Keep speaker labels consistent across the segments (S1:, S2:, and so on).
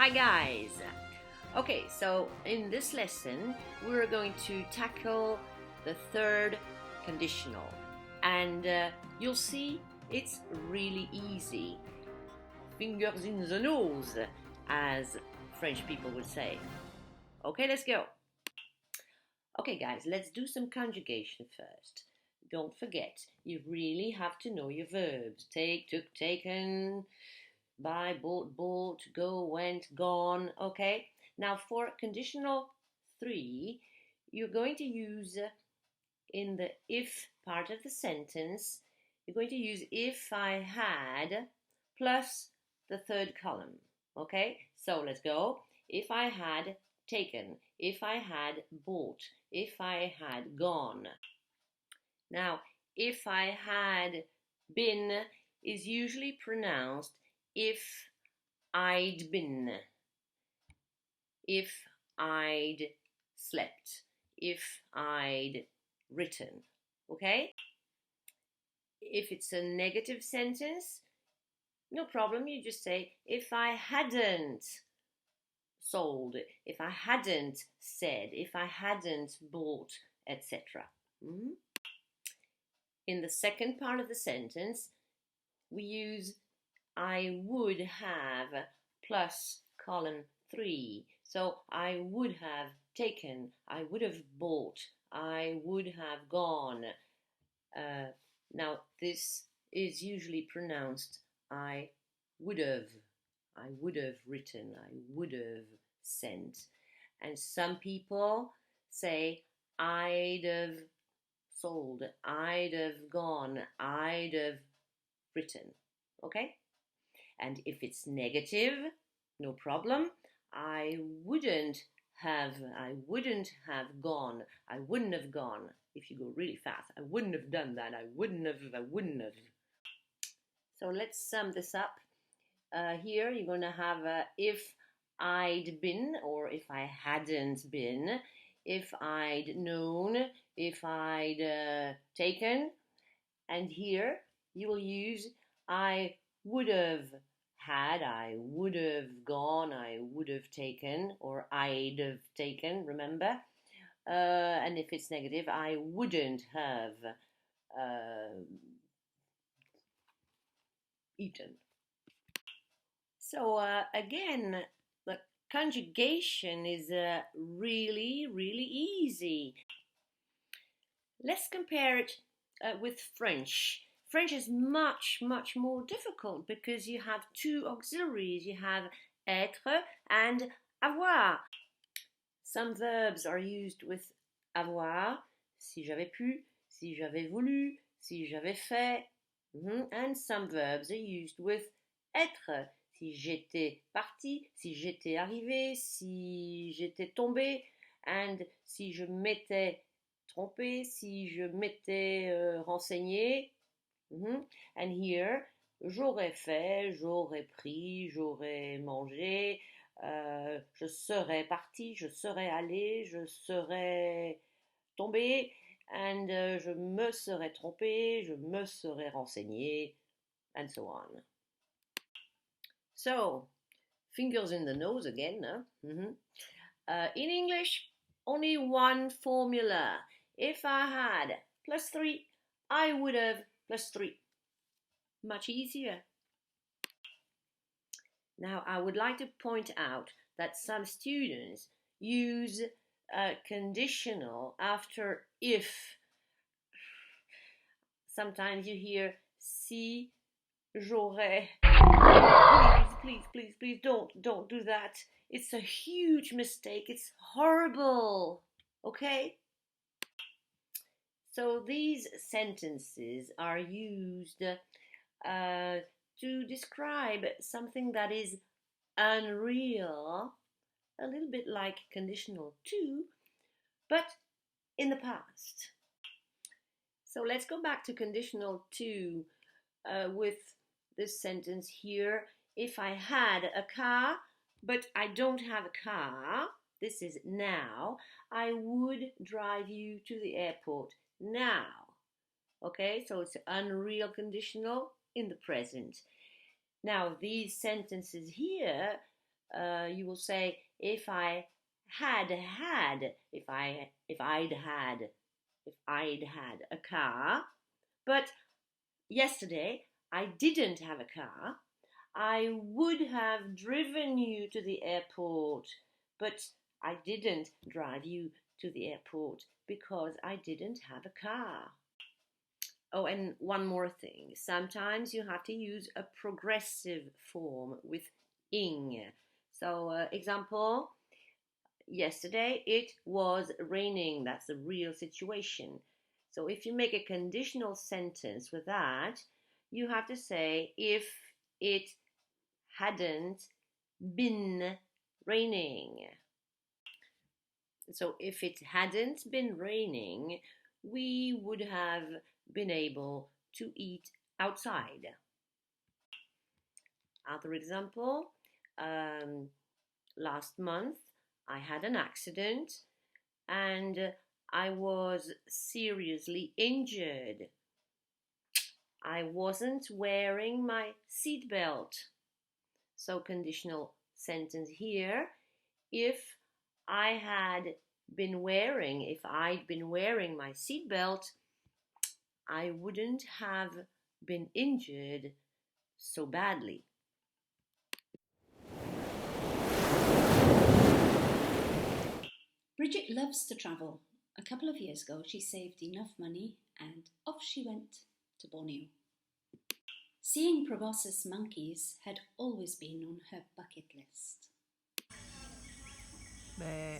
S1: Hi guys! Okay, so in this lesson we're going to tackle the third conditional, and you'll see it's really easy. Fingers in the nose, as French people would say. Okay, let's go. Okay guys, let's do some conjugation first. Don't forget, you really have to know your verbs. Take, took, taken, buy, bought, go, went, gone. Okay, now for conditional 3, you're going to use in the if part of the sentence, you're going to use if I had plus the third column. Okay, so let's go. If I had taken, if I had bought, if I had gone. Now, if I had been is usually pronounced if I'd been, if I'd slept, if I'd written. Okay? If it's a negative sentence, no problem, you just say if I hadn't sold, if I hadn't said, if I hadn't bought, etc. In the second part of the sentence, we use I would have plus column 3. So I would have taken, I would have bought, I would have gone. Now this is usually pronounced I would have written, I would have sent. And some people say I'd have sold, I'd have gone, I'd have written. Okay? And if it's negative, no problem. I wouldn't have gone, I wouldn't have gone. If you go really fast, I wouldn't have done that, I wouldn't have. So let's sum this up. Here you're going to have if I'd been, or if I hadn't been, if I'd known, if I'd taken. And here you will use I would have had, I would have gone, I would have taken, or I'd have taken, remember? And if it's negative, I wouldn't have eaten. So again, the conjugation is really, really easy. Let's compare it with French. French is much, much more difficult because you have two auxiliaries. You have être and avoir. Some verbs are used with avoir, si j'avais pu, si j'avais voulu, si j'avais fait. And some verbs are used with être, si j'étais parti, si j'étais arrivé, si j'étais tombé, and si je m'étais trompé, si je m'étais renseigné. And here, j'aurais fait, j'aurais pris, j'aurais mangé, je serais parti, je serais allé, je serais tombé, and je me serais trompé, je me serais renseigné, and so on. So, fingers in the nose again. Huh? In English, only one formula. If I had plus 3, I would have plus 3. Much easier. Now, I would like to point out that some students use conditional after if. Sometimes you hear si j'aurais. Please don't do that. It's a huge mistake. It's horrible. Okay? So these sentences are used to describe something that is unreal, a little bit like conditional 2, but in the past. So let's go back to conditional 2 with this sentence here. If I had a car, but I don't have a car, this is now, I would drive you to the airport now. Okay, so it's unreal conditional in the present. Now, these sentences here you will say if I had had, if I'd had a car, but yesterday I didn't have a car. I would have driven you to the airport, but I didn't drive you to the airport because I didn't have a car. Oh, and one more thing. Sometimes you have to use a progressive form with ing. So, example, yesterday it was raining. That's a real situation. So, if you make a conditional sentence with that, you have to say if it hadn't been raining. So, if it hadn't been raining, we would have been able to eat outside. Other example, last month I had an accident and I was seriously injured. I wasn't wearing my seatbelt. So conditional sentence here. If I'd been wearing my seatbelt, I wouldn't have been injured so badly.
S2: Bridget loves to travel. A couple of years ago, she saved enough money and off she went to Borneo. Seeing proboscis monkeys had always been on her bucket list.
S3: Bleh.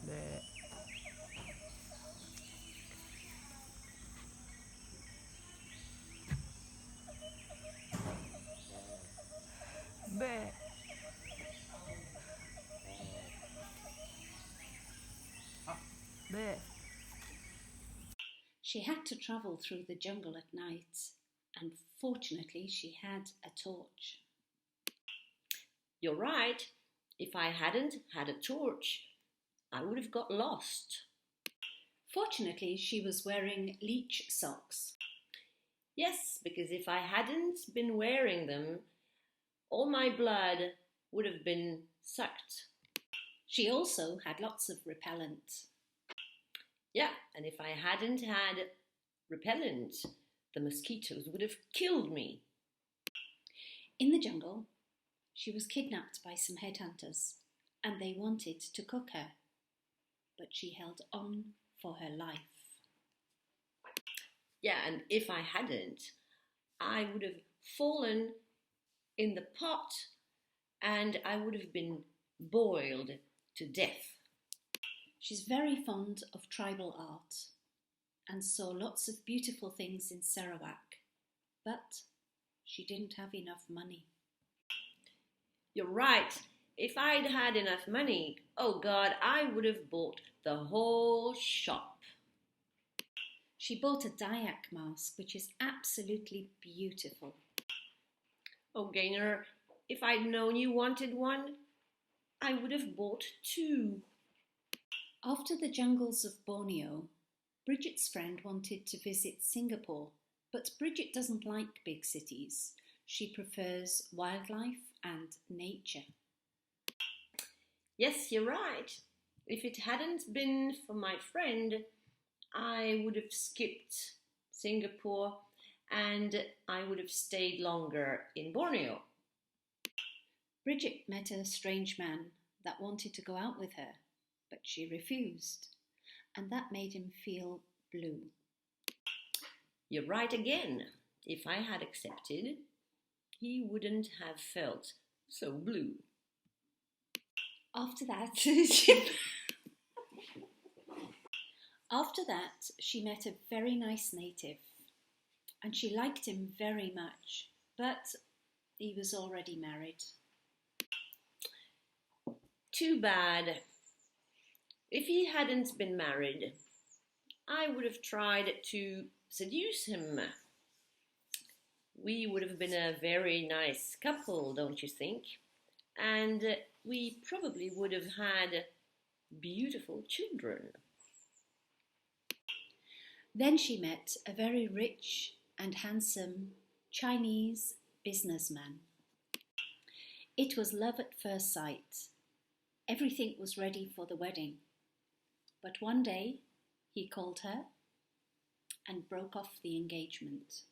S3: Bleh. Bleh. Bleh.
S2: She had to travel through the jungle at night, and fortunately she had a torch.
S1: You're right. If I hadn't had a torch, I would have got lost.
S2: Fortunately, she was wearing leech socks.
S1: Yes, because if I hadn't been wearing them, all my blood would have been sucked.
S2: She also had lots of repellent.
S1: Yeah, and if I hadn't had repellent, the mosquitoes would have killed me.
S2: In the jungle, she was kidnapped by some headhunters and they wanted to cook her, but she held on for her life.
S1: Yeah, and if I hadn't, I would have fallen in the pot and I would have been boiled to death.
S2: She's very fond of tribal art and saw lots of beautiful things in Sarawak, but she didn't have enough money.
S1: You're right. If I'd had enough money, oh God, I would have bought the whole shop.
S2: She bought a Dayak mask, which is absolutely beautiful.
S1: Oh, Gaynor, if I'd known you wanted one, I would have bought two.
S2: After the jungles of Borneo, Bridget's friend wanted to visit Singapore, but Bridget doesn't like big cities. She prefers wildlife and nature.
S1: Yes, you're right. If it hadn't been for my friend, I would have skipped Singapore and I would have stayed longer in Borneo.
S2: Bridget met a strange man that wanted to go out with her, but she refused, and that made him feel blue.
S1: You're right again. If I had accepted, he wouldn't have felt so blue.
S2: After that, she met a very nice native, and she liked him very much, but he was already married.
S1: Too bad. If he hadn't been married, I would have tried to seduce him. We would have been a very nice couple, don't you think? And we probably would have had beautiful children.
S2: Then she met a very rich and handsome Chinese businessman. It was love at first sight. Everything was ready for the wedding. But one day he called her and broke off the engagement.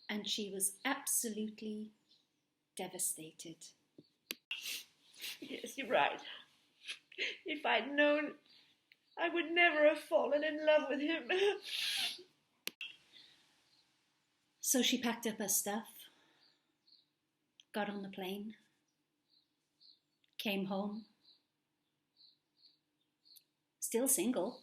S2: And she was absolutely devastated.
S1: Yes, you're right. If I'd known, I would never have fallen in love with him.
S2: So she packed up her stuff, got on the plane, came home, still single,